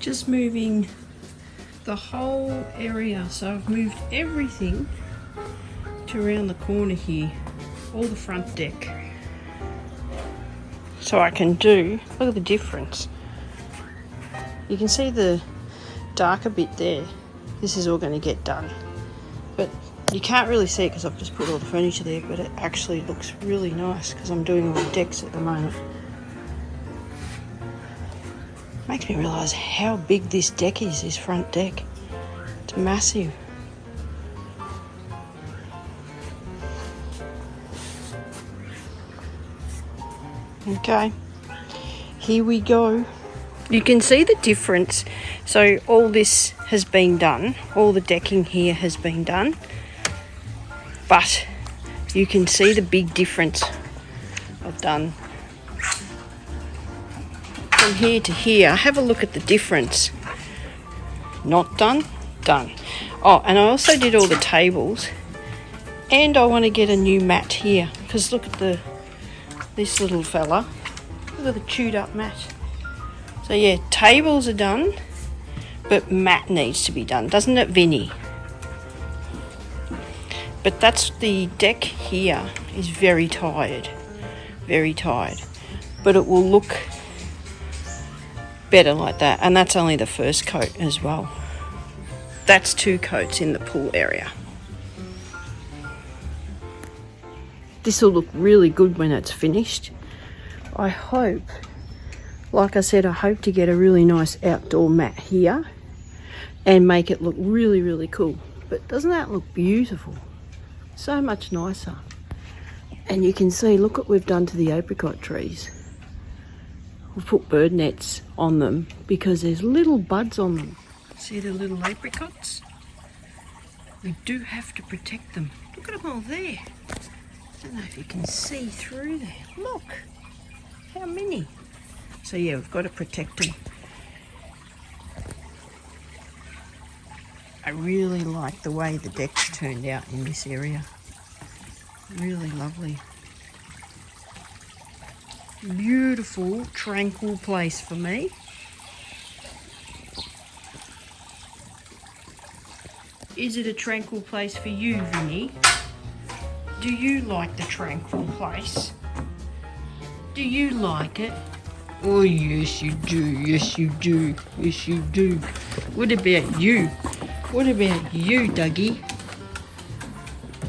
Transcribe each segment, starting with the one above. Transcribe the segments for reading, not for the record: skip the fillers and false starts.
just moving the whole area. So I've moved everything to around the corner here, all the front deck. So I can do, look at the difference. You can see the darker bit there. This is all going to get done. But you can't really see it because I've just put all the furniture there, but it actually looks really nice because I'm doing all the decks at the moment. Makes me realise how big this deck is, this front deck. It's massive. Okay, here we go. You can see the difference. So all this has been done, all the decking here has been done, but you can see the big difference I've done from here to here. Have a look at the difference. Not done, done. Oh, and I also did all the tables, and I want to get a new mat here because look at this little fella. Look at the chewed up mat. So yeah, tables are done, but mat needs to be done, doesn't it, Vinny? But that's the deck here is very tired, but it will look better like that. And that's only the first coat as well. That's 2 coats in the pool area. This will look really good when it's finished. I hope, like I said, I hope to get a really nice outdoor mat here and make it look really, really cool. But doesn't that look beautiful? So much nicer. And you can see, look what we've done to the apricot trees. We've put bird nets on them because there's little buds on them. See the little apricots? We do have to protect them. Look at them all there. I don't know if you can see through there. Look, how many. So yeah, we've got to protect them. I really like the way the deck's turned out in this area. Really lovely. Beautiful, tranquil place for me. Is it a tranquil place for you, Vinny? Do you like the tranquil place? Do you like it? Oh, yes you do, yes you do, yes you do. What about you? What about you, Dougie?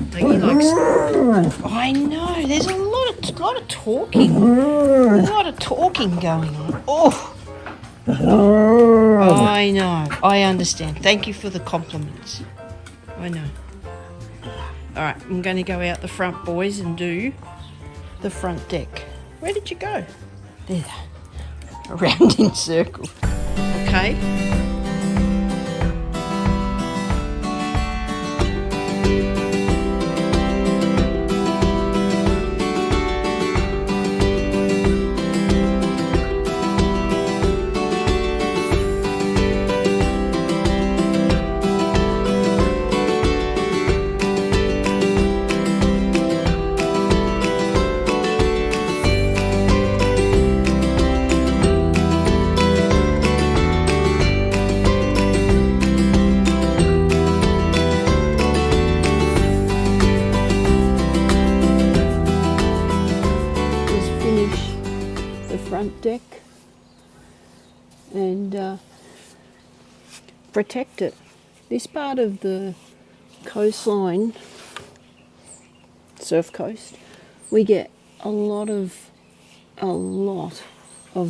Dougie likes... I know, there's a lot of talking. A lot of talking going on. Oh! I know, I understand. Thank you for the compliments. I know. Alright, I'm going to go out the front, boys, and do the front deck. Where did you go? There. Around in circles. Okay. Deck and protect it. This part of the coastline, Surf Coast, we get a lot of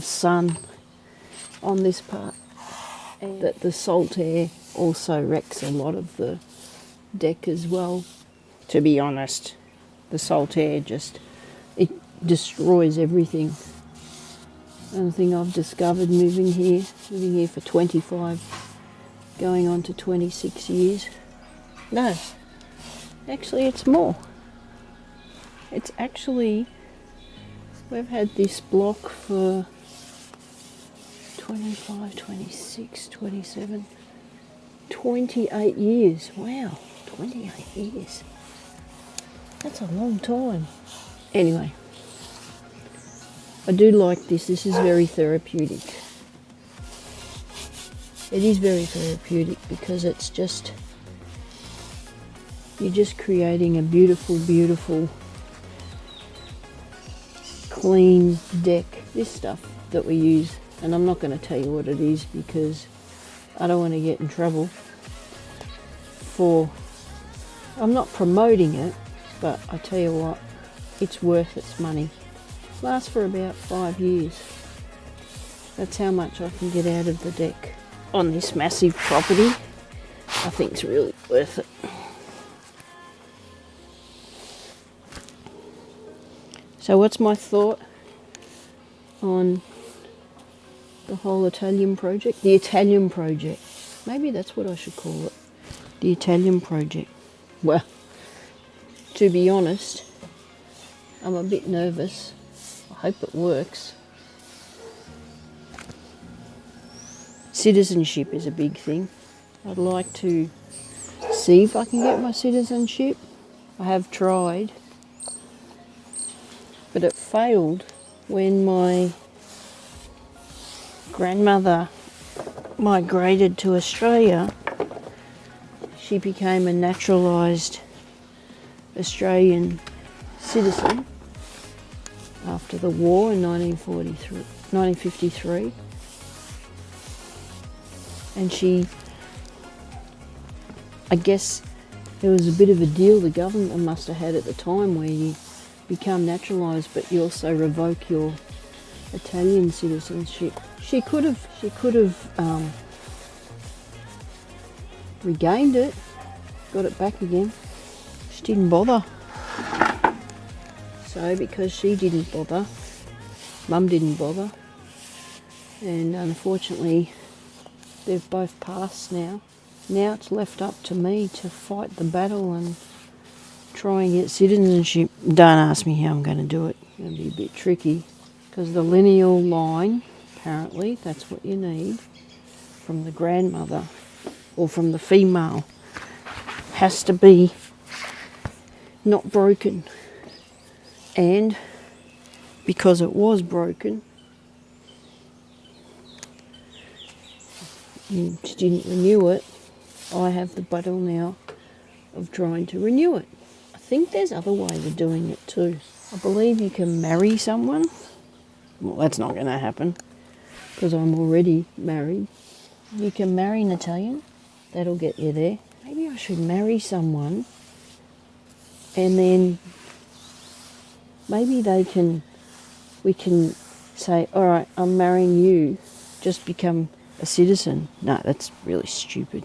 sun on this part, and that the salt air also wrecks a lot of the deck as well. To be honest, the salt air it destroys everything. Another thing I've discovered living here for 25, going on to 26 years. No, actually it's more. It's actually, we've had this block for 25, 26, 27, 28 years. Wow, 28 years. That's a long time. Anyway. I do like this. This is very therapeutic. It is very therapeutic because it's just, you're just creating a beautiful, beautiful, clean deck. This stuff that we use, and I'm not going to tell you what it is because I don't want to get in trouble for, I'm not promoting it, but I tell you what, it's worth its money. Lasts for about 5 years. That's how much I can get out of the deck on this massive property. I think it's really worth it. So what's my thought on the whole Italian project? The Italian project. Maybe that's what I should call it. The Italian project. Well, to be honest, I'm a bit nervous. I hope it works. Citizenship is a big thing. I'd like to see if I can get my citizenship. I have tried, but it failed when my grandmother migrated to Australia. She became a naturalised Australian citizen after the war in 1953. And she, I guess there was a bit of a deal the government must have had at the time where you become naturalised but you also revoke your Italian citizenship. She could have regained it, got it back again. She didn't bother. So because she didn't bother, Mum didn't bother, and unfortunately they've both passed now. Now it's left up to me to fight the battle and try and get citizenship. Don't ask me how I'm going to do it. It's going to be a bit tricky because the lineal line, apparently, that's what you need from the grandmother or from the female, has to be not broken. And because it was broken, and she didn't renew it, I have the battle now of trying to renew it. I think there's other ways of doing it too. I believe you can marry someone. Well, that's not going to happen because I'm already married. You can marry an Italian. That'll get you there. Maybe I should marry someone and then maybe we can say, all right, I'm marrying you, just become a citizen. No, that's really stupid.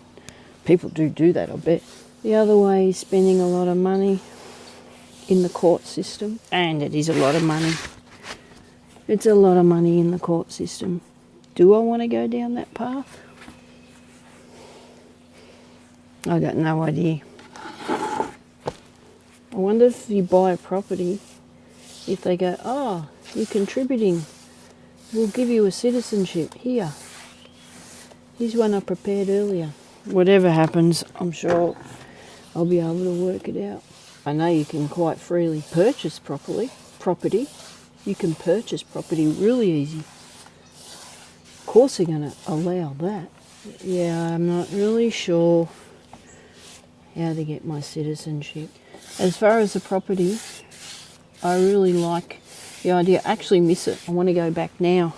People do that, I bet. The other way is spending a lot of money in the court system, and it is a lot of money. It's a lot of money in the court system. Do I want to go down that path? I got no idea. I wonder if you buy a property, if they go, oh, you're contributing, we'll give you a citizenship here. Here's one I prepared earlier. Whatever happens, I'm sure I'll be able to work it out. I know you can quite freely purchase property. You can purchase property really easy. Of course they're going to allow that. Yeah, I'm not really sure how to get my citizenship. As far as the property, I really like the idea. I actually miss it. I want to go back now.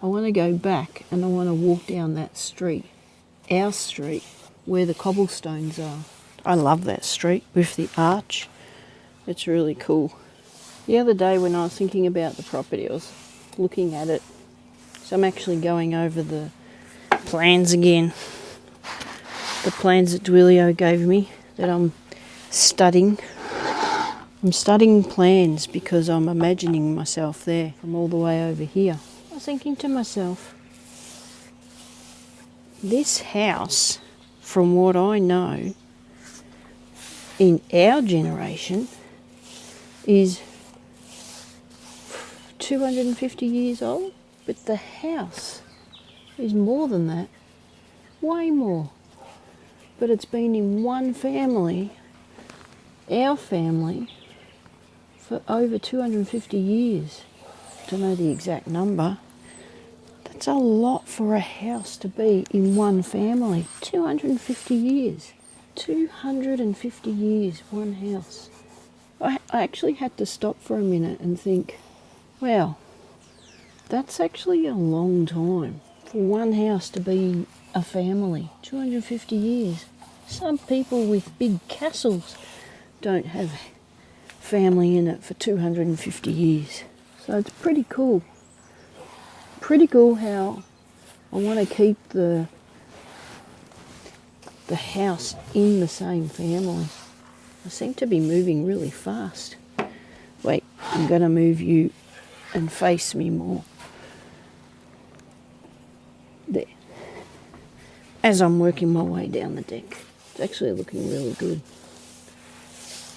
I want to go back and I want to walk down that street, our street, where the cobblestones are. I love that street with the arch. It's really cool. The other day when I was thinking about the property, I was looking at it. So I'm actually going over the plans again. The plans that Duilio gave me that I'm studying. I'm studying plans because I'm imagining myself there from all the way over here. I was thinking to myself, this house, from what I know, in our generation, is 250 years old, but the house is more than that, way more. But it's been in one family, our family, for over 250 years. I don't know the exact number. It's a lot for a house to be in one family. 250 years. 250 years, one house. I actually had to stop for a minute and think, wow, that's actually a long time for one house to be a family. 250 years. Some people with big castles don't have family in it for 250 years. So it's pretty cool. Pretty cool how I want to keep the house in the same family. I seem to be moving really fast. Wait, I'm going to move you and face me more. There. As I'm working my way down the deck. It's actually looking really good.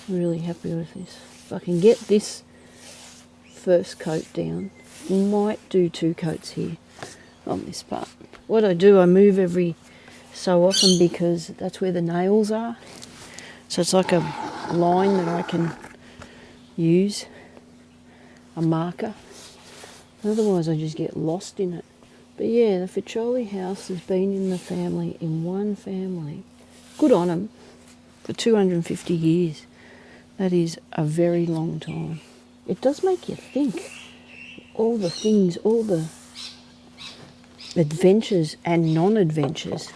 I'm really happy with this. If I can get this first coat down, might do 2 coats here on this part. What I do, I move every so often because that's where the nails are. So it's like a line that I can use, a marker. Otherwise I just get lost in it. But yeah, the Ficcioli house has been in the family, in one family. Good on them, for 250 years. That is a very long time. It does make you think. All the things, all the adventures and non-adventures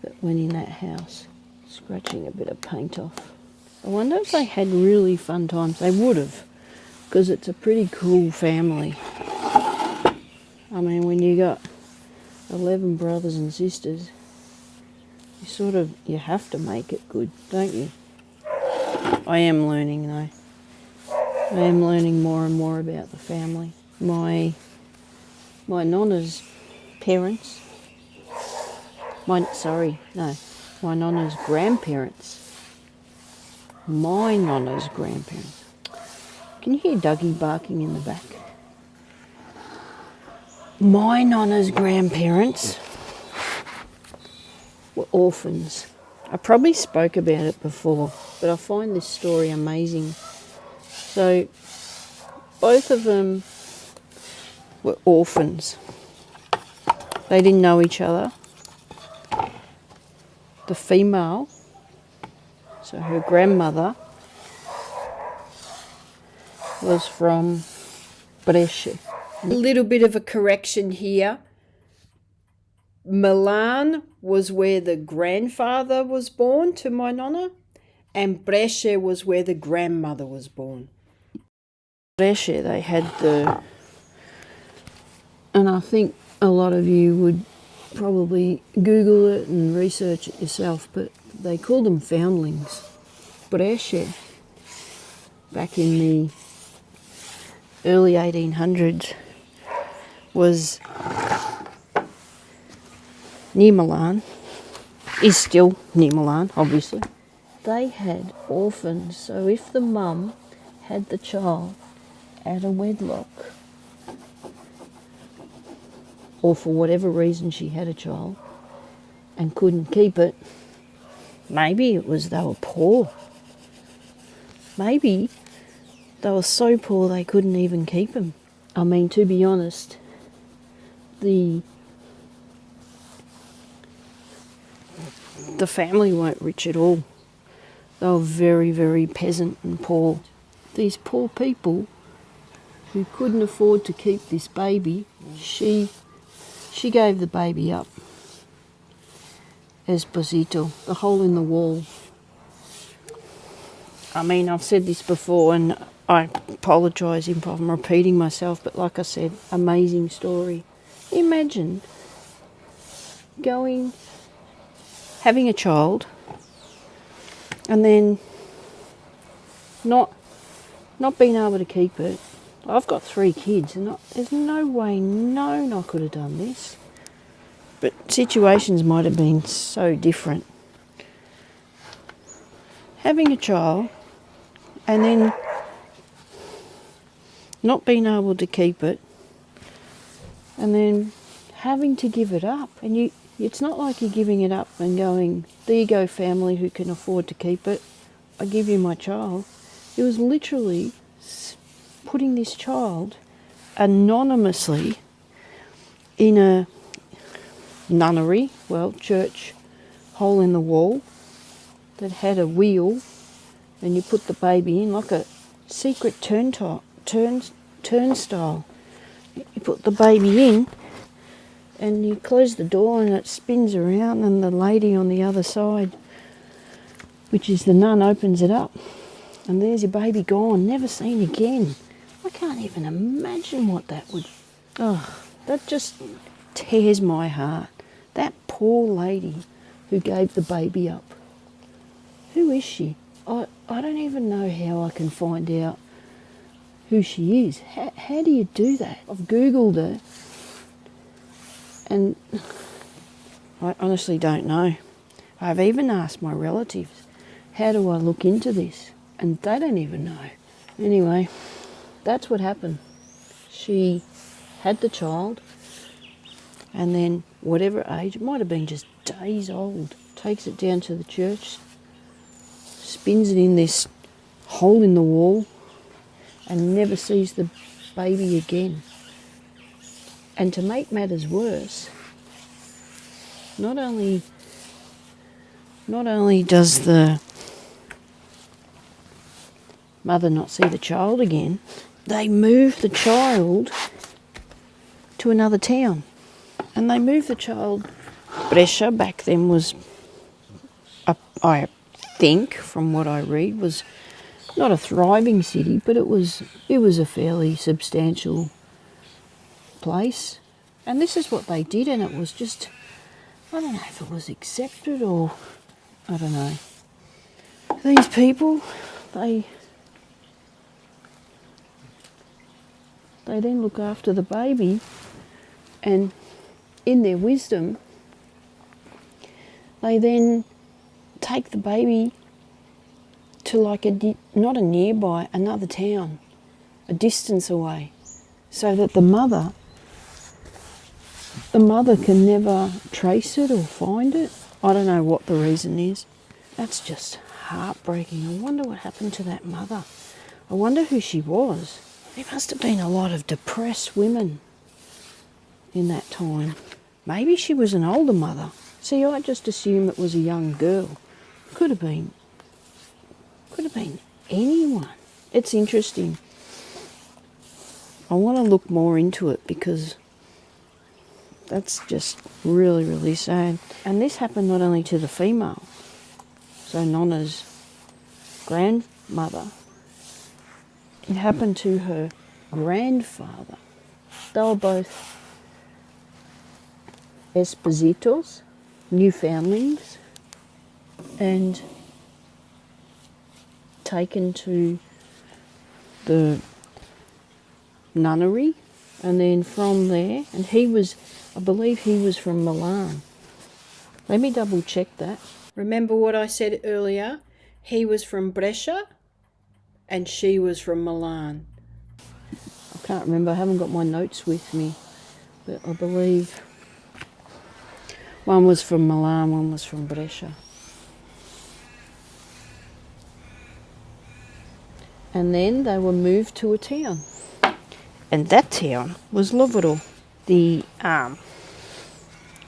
that went in that house. Scratching a bit of paint off. I wonder if they had really fun times. They would have, because it's a pretty cool family. I mean, when you got 11 brothers and sisters, you have to make it good, don't you? I am learning though. I am learning more and more about the family. My nonna's parents, my nonna's grandparents, my nonna's grandparents. Can you hear Dougie barking in the back? My nonna's grandparents were orphans. I probably spoke about it before, but I find this story amazing. So, both of them were orphans. They didn't know each other. The female, so her grandmother, was from Brescia. A little bit of a correction here. Milan was where the grandfather was born to my nonna, and Brescia was where the grandmother was born. Brescia, they had and I think a lot of you would probably Google it and research it yourself, but they called them foundlings. Brescia, back in the early 1800s, was near Milan, is still near Milan, obviously. They had orphans, so if the mum had the child out of wedlock, or for whatever reason she had a child and couldn't keep it, maybe it was they were poor. Maybe they were so poor they couldn't even keep him. I mean, to be honest, the family weren't rich at all. They were very, very peasant and poor. These poor people who couldn't afford to keep this baby, she gave the baby up. Esposito, the hole in the wall. I mean, I've said this before and I apologise if I'm repeating myself, but like I said, amazing story. Imagine having a child and then not being able to keep it. I've got 3 kids and there's no way known I could have done this. But situations might have been so different. Having a child and then not being able to keep it and then having to give it up. And it's not like you're giving it up and going, there you go, family who can afford to keep it, I give you my child. It was literally putting this child anonymously in a nunnery, well, church, hole in the wall that had a wheel, and you put the baby in like a secret turnstile. You put the baby in and you close the door and it spins around, and the lady on the other side, which is the nun, opens it up, and there's your baby gone, never seen again. I can't even imagine what that would... Oh, that just tears my heart. That poor lady who gave the baby up. Who is she? I don't even know how I can find out who she is. How do you do that? I've Googled her and I honestly don't know. I've even asked my relatives, how do I look into this? And they don't even know. Anyway, that's what happened. She had the child, and then whatever age, it might have been just days old, takes it down to the church, spins it in this hole in the wall, and never sees the baby again. And to make matters worse, not only does the mother not see the child again, they move the child to another town. And they moved the child... Brescia back then was, I think, from what I read, was not a thriving city, but it was a fairly substantial place. And this is what they did, and it was just... I don't know if it was accepted or... I don't know. These people, they then look after the baby, and in their wisdom, they then take the baby to like not a nearby, another town, a distance away, so that the mother can never trace it or find it. I don't know what the reason is. That's just heartbreaking. I wonder what happened to that mother. I wonder who she was. There must have been a lot of depressed women in that time. Maybe she was an older mother. See, I just assume it was a young girl. Could have been anyone. It's interesting. I want to look more into it because that's just really, really sad. And this happened not only to the female, so Nonna's grandmother, it happened to her grandfather. They were both Espositos, Newfoundlands, and taken to the nunnery, and then from there, and I believe he was from Milan. Let me double check that. Remember what I said earlier? He was from Brescia and she was from Milan. I can't remember, I haven't got my notes with me, but I believe one was from Milan, one was from Brescia. And then they were moved to a town. And that town was Lovero. The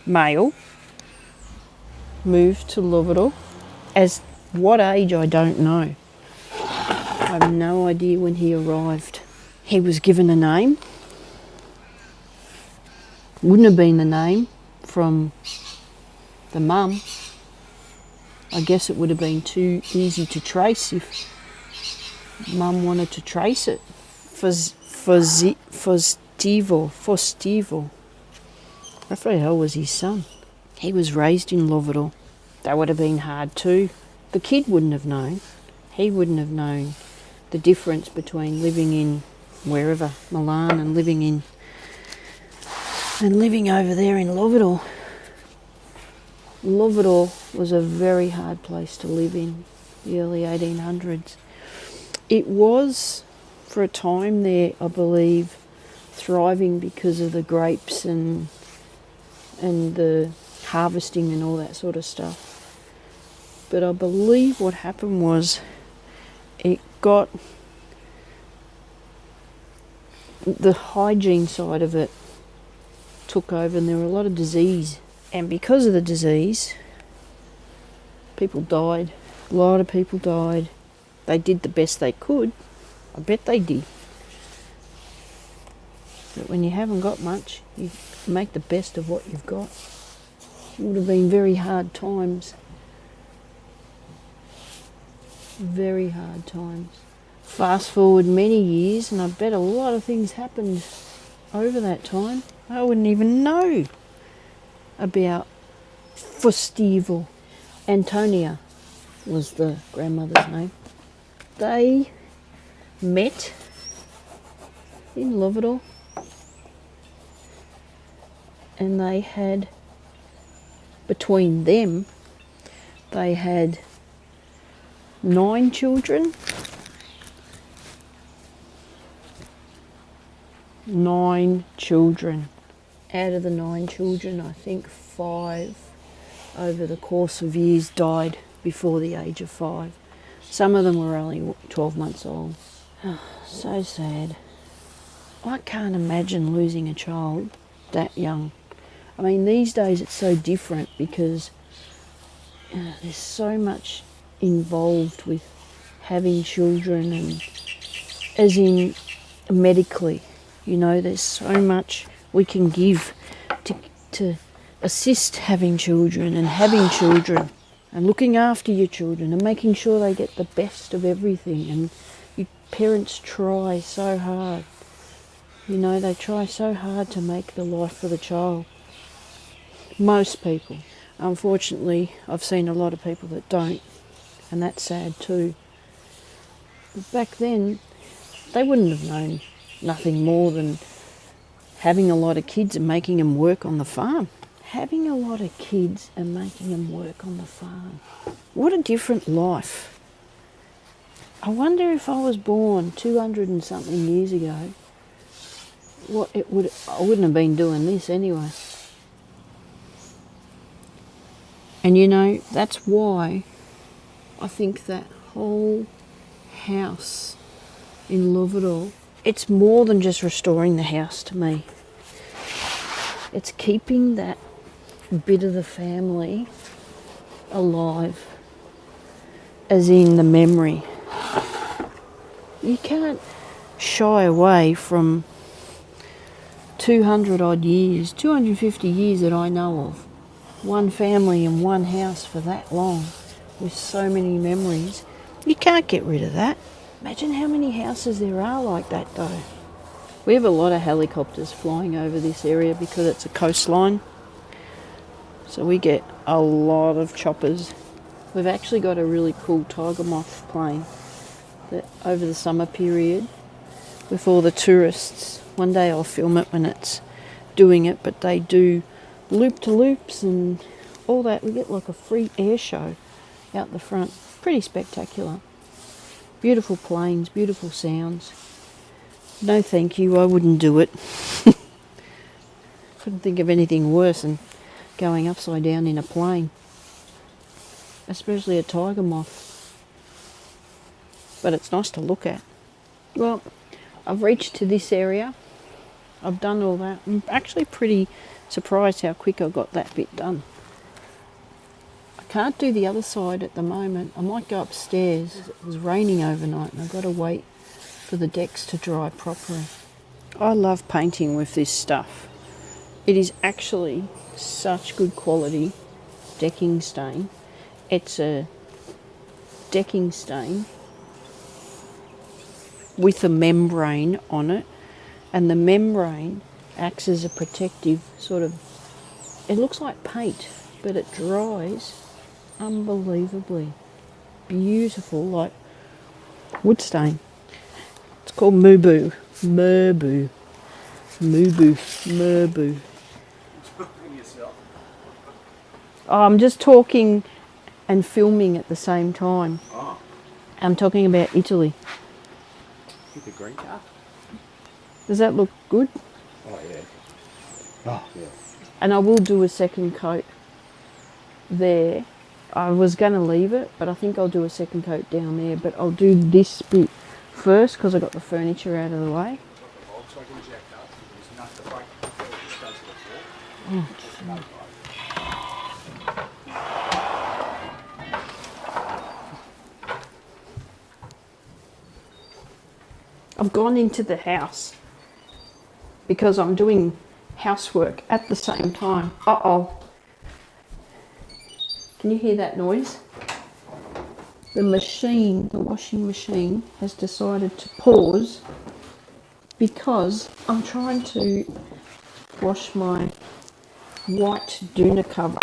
male moved to Lovero. As what age, I don't know. I have no idea when he arrived. He was given a name. Wouldn't have been the name from the mum. I guess it would have been too easy to trace if mum wanted to trace it. Fostivo. What the hell was his son? He was raised in Lovero. That would have been hard too. The kid wouldn't have known. He wouldn't have known the difference between living in wherever, Milan, and living over there in Lovero. Lovero was a very hard place to live in the early 1800s. It was, for a time there, I believe, thriving because of the grapes and the harvesting and all that sort of stuff. But I believe what happened was it got the hygiene side of it took over, and there were a lot of disease. And because of the disease, people died. A lot of people died. They did the best they could. I bet they did. But when you haven't got much, you make the best of what you've got. It would have been very hard times. Very hard times. Fast forward many years, and I bet a lot of things happened over that time. I wouldn't even know about Festival. Antonia was the grandmother's name. They met in Lovero, and they had, between them, they had 9 children. 9 children. Out of the 9 children, I think 5 over the course of years died before the age of 5. Some of them were only 12 months old. Oh, so sad. I can't imagine losing a child that young. I mean, these days it's so different because there's so much involved with having children, and as in medically, you know, there's so much we can give to assist having children and looking after your children and making sure they get the best of everything. And your parents try so hard. You know, they try so hard to make the life for the child. Most people. Unfortunately, I've seen a lot of people that don't, and that's sad too. But back then, they wouldn't have known nothing more than having a lot of kids and making them work on the farm. Having a lot of kids and making them work on the farm. What a different life. I wonder if I was born 200 and something years ago, I wouldn't have been doing this anyway. And you know, that's why I think that whole house in Lovero, it's more than just restoring the house to me. It's keeping that bit of the family alive, as in the memory. You can't shy away from 200 odd years, 250 years that I know of. One family in one house for that long with so many memories. You can't get rid of that. Imagine how many houses there are like that though. We have a lot of helicopters flying over this area because it's a coastline. So we get a lot of choppers. We've actually got a really cool tiger moth plane that over the summer period with all the tourists. One day I'll film it when it's doing it, but they do loop-to-loops and all that. We get like a free air show out the front. Pretty spectacular. Beautiful planes, beautiful sounds. No thank you, I wouldn't do it. Couldn't think of anything worse than going upside down in a plane. Especially a tiger moth. But it's nice to look at. Well, I've reached to this area. I've done all that. I'm actually pretty surprised how quick I got that bit done. I can't do the other side at the moment. I might go upstairs. It was raining overnight and I've got to wait for the decks to dry properly. I love painting with this stuff. It is actually such good quality decking stain. It's a decking stain with a membrane on it, and the membrane acts as a protective sort of, it looks like paint, but it dries unbelievably beautiful, like wood stain. It's called Mubu. Merbu. Mubu. Merbu. Oh, I'm just talking and filming at the same time. Oh. I'm talking about Italy. With the green car? Does that look good? Oh, yeah. Oh, yeah. And I will do a second coat there. I was going to leave it, but I think I'll do a second coat down there. But I'll do this bit first because I got the furniture out of the way. I've gone into the house because I'm doing housework at the same time. Uh-oh. Can you hear that noise? The machine, the washing machine, has decided to pause because I'm trying to wash my white doona cover,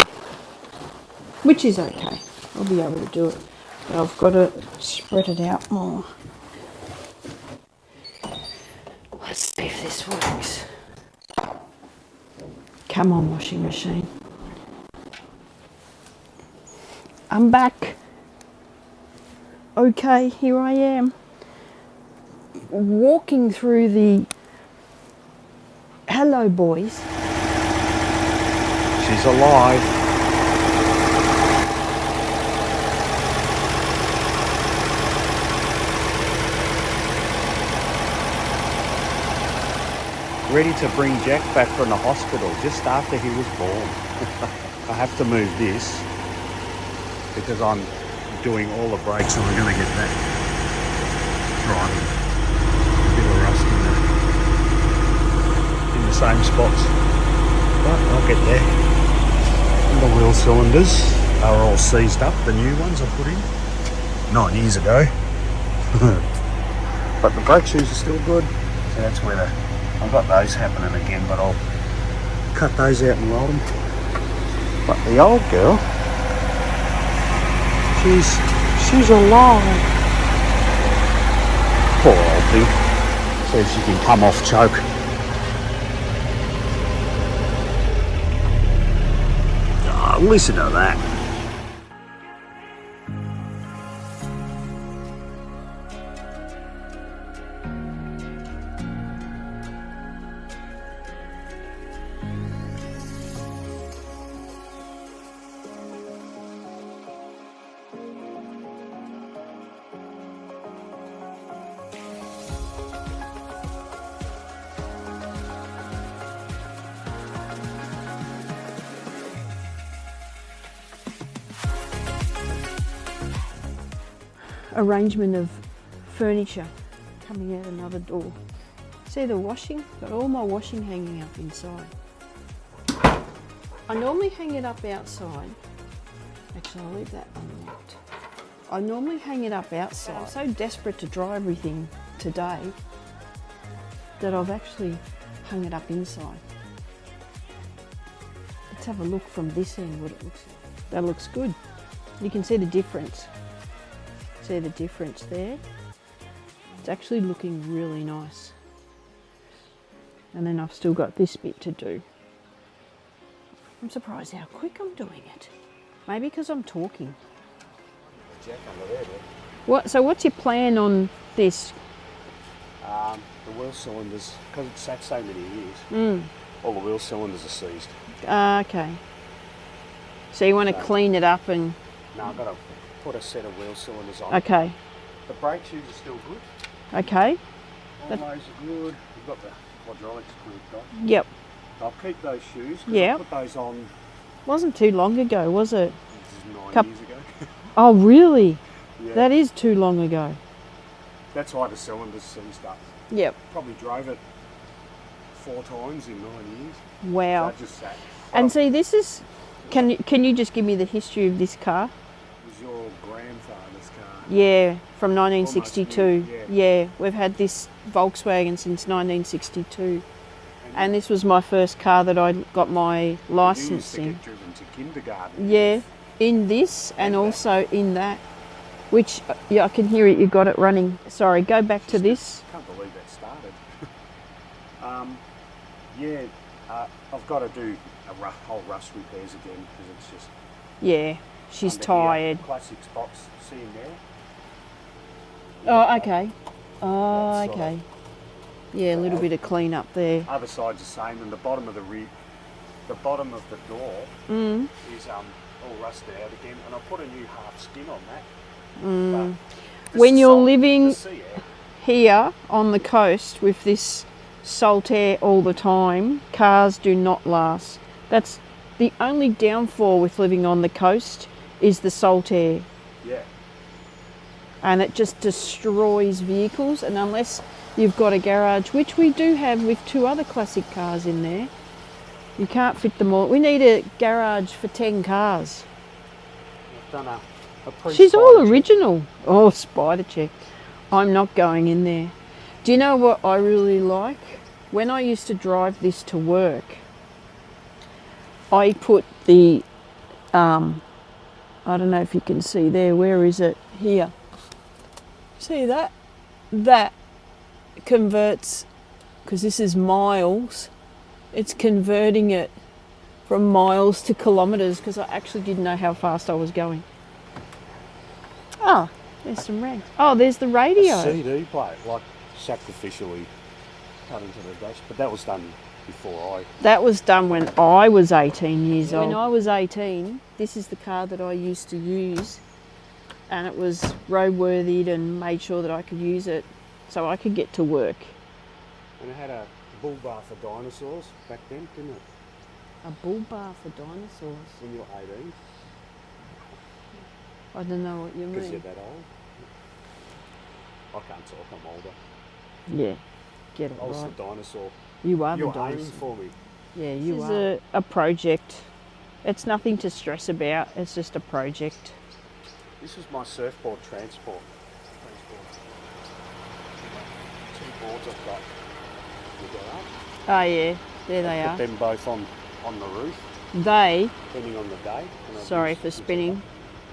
which is okay. I'll be able to do it, but I've got to spread it out more. Let's see if this works. Come on, washing machine. I'm back. Okay, here I am. Walking through the... Hello, boys. She's alive. Ready to bring Jack back from the hospital just after he was born. I have to move this because I'm doing all the brakes and we're going to get that driving. A bit of rust in the same spots. But I'll get there. And the wheel cylinders are all seized up, the new ones I put in 9 years ago. But the brake shoes are still good. So that's where I've got those happening again, but I'll cut those out and roll them. But the old girl, she's alive. Poor old thing. See if she can come off choke. Oh, listen to that. Arrangement of furniture coming out another door. See the washing? Got all my washing hanging up inside. I normally hang it up outside. Actually, I'll leave that unlocked. I normally hang it up outside. I'm so desperate to dry everything today that I've actually hung it up inside. Let's have a look from this end what it looks like. That looks good. You can see the difference. See the difference there? It's actually looking really nice. And then I've still got this bit to do. I'm surprised how quick I'm doing it. Maybe because I'm talking. Jack under there, What? So what's your plan on this? the wheel cylinders, because it's sat so many years, all the wheel cylinders are seized. Okay. So you want to clean it up and... No, I've got to put a set of wheel cylinders on. Okay. The brake shoes are still good. Okay. All those are good. We've got the hydraulics cleaned off. Yep. I'll keep those shoes. Yeah. I put those on. Wasn't too long ago, was it? This is 9 years ago. Oh, really? Yeah. That is too long ago. That's why the cylinders seized up. Yep. Probably drove it 4 times in 9 years. Wow. So I just sat. And see, this is... Can you just give me the history of this car? It was your grandfather's car. Yeah, from 1962. Almost, Yeah, we've had this Volkswagen since 1962. And this was my first car that I got my licence You in. used to get driven to kindergarten. Yeah, in this and also in that. Which, yeah, I can hear it, you got it running. Sorry, go back to this. Can't believe that started. I've got to do whole rust repairs again because it's just... Yeah, she's under tired. Here, classic spots, see in there? Oh, okay. Oh, That's okay. Yeah, a little bit of clean up there. Other side's the same, and the bottom of the bottom of the door is all rusted out again, and I put a new half skin on that. When you're living here on the coast with this salt air all the time, cars do not last. That's the only downfall with living on the coast is the salt air. Yeah. And it just destroys vehicles, and unless you've got a garage, which we do have with 2 other classic cars in there, you can't fit them all. We need a garage for 10 cars. I've done a She's all original. Oh, spider check. I'm not going in there. Do you know what I really like? When I used to drive this to work, I put the, I don't know if you can see there, where is it? Here. See that? That converts, because this is miles, it's converting it from miles to kilometres, because I actually didn't know how fast I was going. Oh, there's some rags. Oh, there's the radio. A CD player, like sacrificially cut into the dash, but that was done before I... That was done when I was 18 years old. When I was 18, this is the car that I used to use, and it was roadworthy and made sure that I could use it so I could get to work. And it had a bull bar for dinosaurs back then, didn't it? A bull bar for dinosaurs? When you were 18. I don't know what you mean. Because you're that old. I can't talk, I'm older. Yeah, get it I was right. the dinosaur. You are the You're dinosaur. aiming for me. Yeah, you are. This is a project. It's nothing to stress about. It's just a project. This is my surfboard transport. 2 boards I've got. You got that? Oh yeah, there they are. Put them both on the roof. They, Depending on the day. sorry for spinning,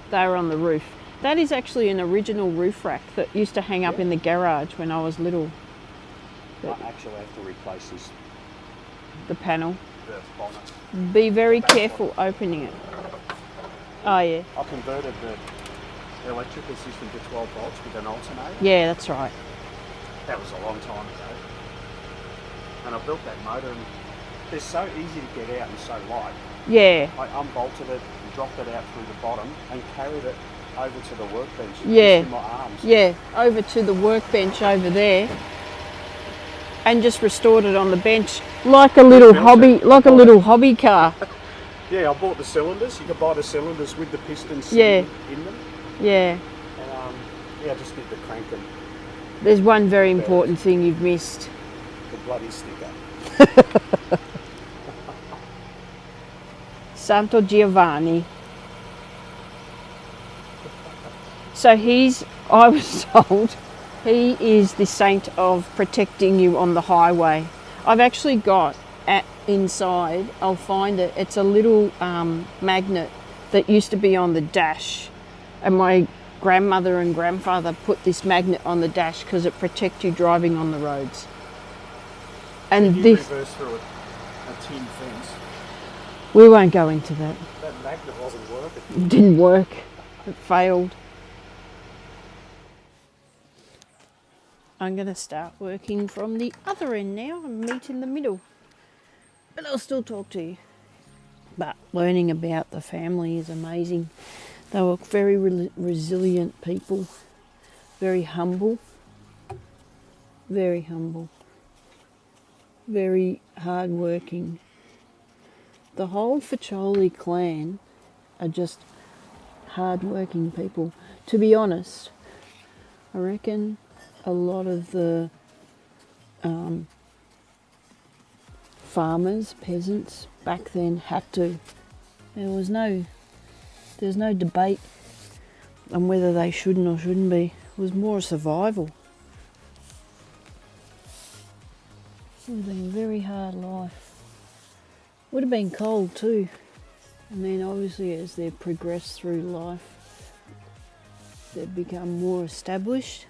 they were on the roof. That is actually an original roof rack that used to hang up in the garage when I was little. I actually have to replace this. The panel. The bonnet. Be very careful opening it. Oh yeah. I converted the electrical system to 12 volts with an alternator. Yeah, that's right. That was a long time ago. And I built that motor, and they're so easy to get out and so light. Yeah. I unbolted it, dropped it out through the bottom, and carried it over to the workbench. Yeah. With my arms. Yeah, over to the workbench over there, and just restored it on the bench like a little hobby, like a little hobby car. Yeah, I bought the cylinders. You could buy the cylinders with the pistons Yeah. in them. Yeah. And yeah, I just did the crank and There's one very important thing you've missed. the bloody sticker. Santo Giovanni. So I was told, he is the saint of protecting you on the highway. I've actually got inside, I'll find it, it's a little magnet that used to be on the dash, and my grandmother and grandfather put this magnet on the dash because it protects you driving on the roads. And you this, reverse through a tin fence. we won't go into that. That magnet wasn't working. It didn't work. It failed. I'm going to start working from the other end now and meet in the middle. But I'll still talk to you. But learning about the family is amazing. They were very resilient people. Very humble. Very humble. Very hard-working. The whole Faccioli clan are just hard-working people. To be honest, I reckon a lot of the farmers, peasants back then had to. There's no debate on whether they shouldn't or shouldn't be. It was more survival. It would have been a very hard life. Would have been cold too. And then obviously as they've progressed through life, they've become more established.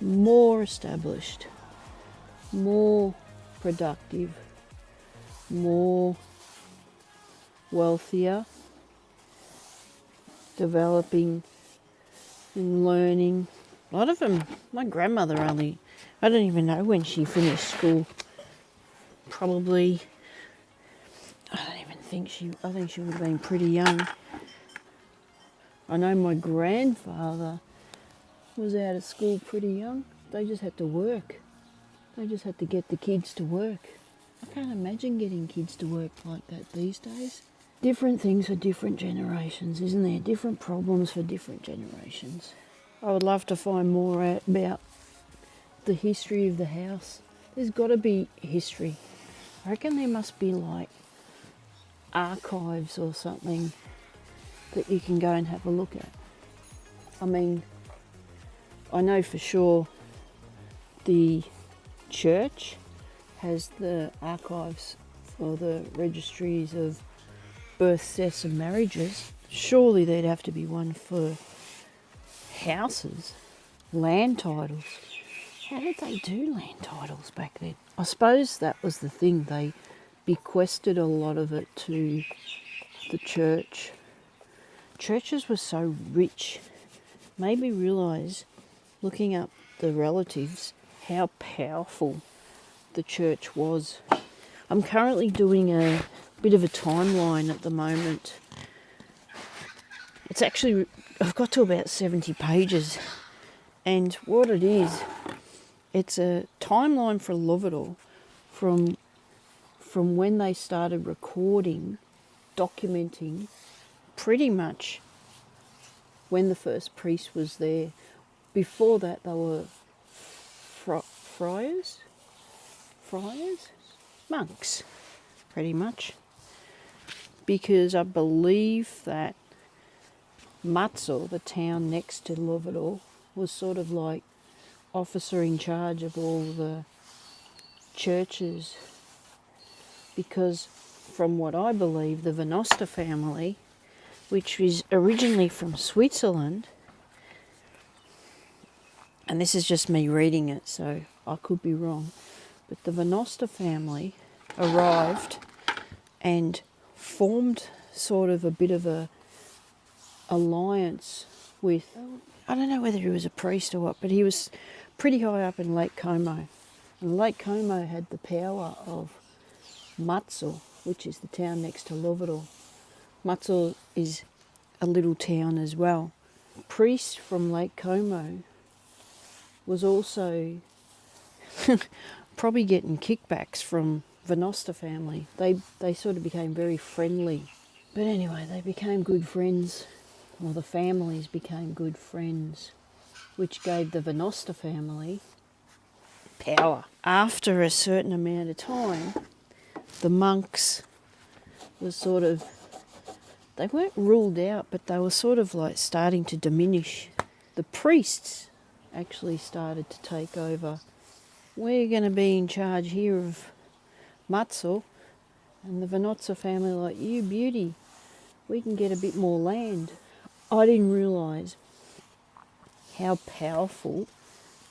More productive, more wealthier, developing and learning. A lot of them, my grandmother I don't even know when she finished school. Probably, I think she would have been pretty young. I know my grandfather was out of school pretty young. They just had to work. They just had to get the kids to work. I can't imagine getting kids to work like that these days. Different things for different generations, isn't there? Different problems for different generations. I would love to find more out about the history of the house. There's got to be history. I reckon there must be like archives or something that you can go and have a look at. I mean, I know for sure the church has the archives for the registries of births, deaths and marriages. Surely there'd have to be one for houses, land titles. How did they do land titles back then? I suppose that was the thing. They bequested a lot of it to the church. Churches were so rich. Made me realise, looking up the relatives, how powerful the church was. I'm currently doing a bit of a timeline at the moment. It's actually, I've got to about 70 pages. And what it is, it's a timeline for Lovero from when they started recording, documenting, pretty much when the first priest was there. Before that, they were friars, monks, pretty much. Because I believe that Matzo, the town next to Lovero, was sort of like officer in charge of all the churches. Because from what I believe, the Venosta family, which is originally from Switzerland, and this is just me reading it, so I could be wrong, but the Venosta family arrived and formed sort of a bit of a alliance with, I don't know whether he was a priest or what, but he was pretty high up in Lake Como. And Lake Como had the power of Matzo, which is the town next to Lovero. Matzo is a little town as well. A priest from Lake Como was also probably getting kickbacks from Venosta family. They sort of became very friendly. But anyway, they became good friends, or the families became good friends, which gave the Venosta family power. After a certain amount of time, the monks were sort of, they weren't ruled out, but they were sort of like starting to diminish. The priests actually started to take over. We're going to be in charge here of Matzo, and the Venosta family like, you beauty, we can get a bit more land. I didn't realise how powerful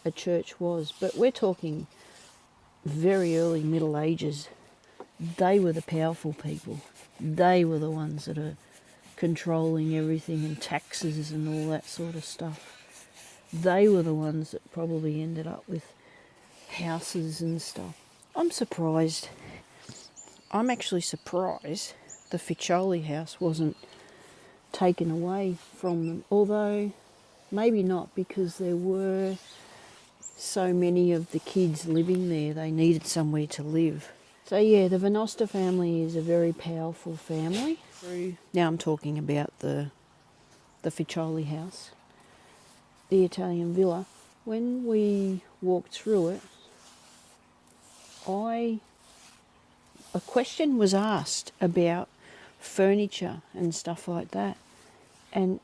a church was, but we're talking very early Middle Ages. They were the powerful people. They were the ones that are controlling everything and taxes and all that sort of stuff. They were the ones that probably ended up with houses and stuff. I'm surprised. I'm actually surprised the Ficcioli house wasn't taken away from them. Although, maybe not, because there were so many of the kids living there, they needed somewhere to live. So yeah, the Venosta family is a very powerful family. Now I'm talking about the Ficcioli house, the Italian villa. When we walked through it, a question was asked about furniture and stuff like that, and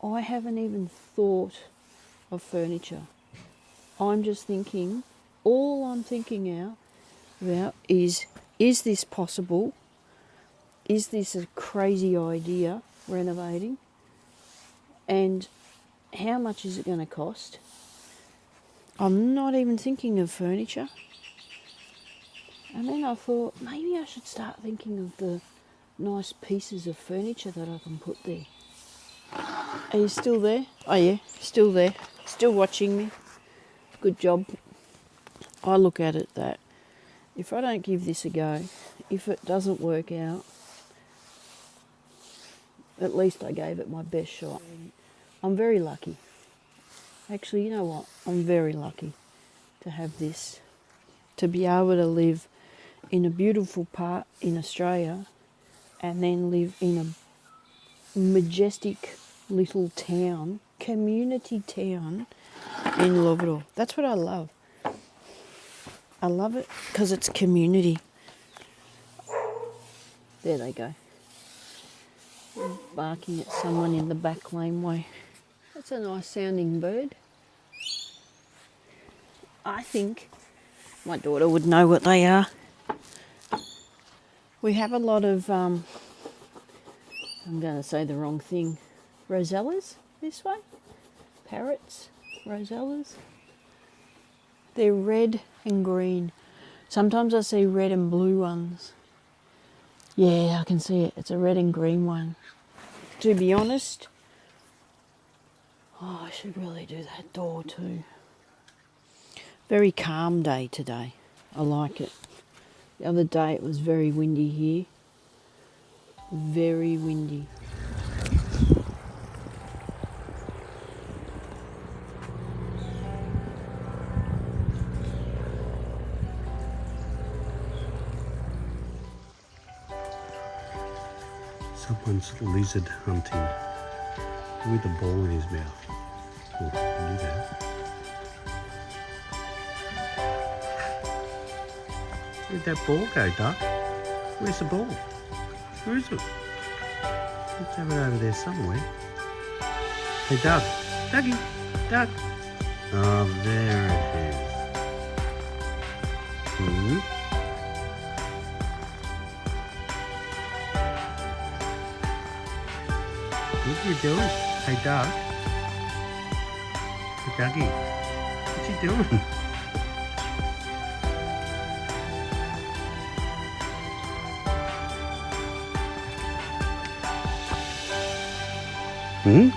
I haven't even thought of furniture. I'm just thinking, all I'm thinking now about is this possible? Is this a crazy idea, renovating? And how much is it going to cost? I'm not even thinking of furniture. And then I thought, maybe I should start thinking of the nice pieces of furniture that I can put there. Are you still there? Oh yeah, still there. Still watching me. Good job. I look at it that if I don't give this a go, if it doesn't work out, at least I gave it my best shot. I'm very lucky. Actually, you know what? I'm very lucky to have this, to be able to live in a beautiful part in Australia and then live in a majestic little town, community town in Lovero. That's what I love. I love it because it's community. There they go. Barking at someone in the back laneway. That's a nice sounding bird. I think my daughter would know what they are. We have a lot of, I'm going to say the wrong thing, rosellas this way. Parrots, rosellas. They're red and green. Sometimes I see red and blue ones. Yeah, I can see it. It's a red and green one. To be honest, I should really do that door too. Very calm day today. I like it. The other day it was very windy here. Very windy. Someone's lizard hunting with a ball in his mouth. Oh, I knew that. Where'd that ball go, Duck? Where's the ball? Where is it? Let's have it over there somewhere. Hey, Doug. Dougie. Doug. Oh, there it is. What are you doing? Hey, Doug. Hey, Dougie. What you doing? Hmm?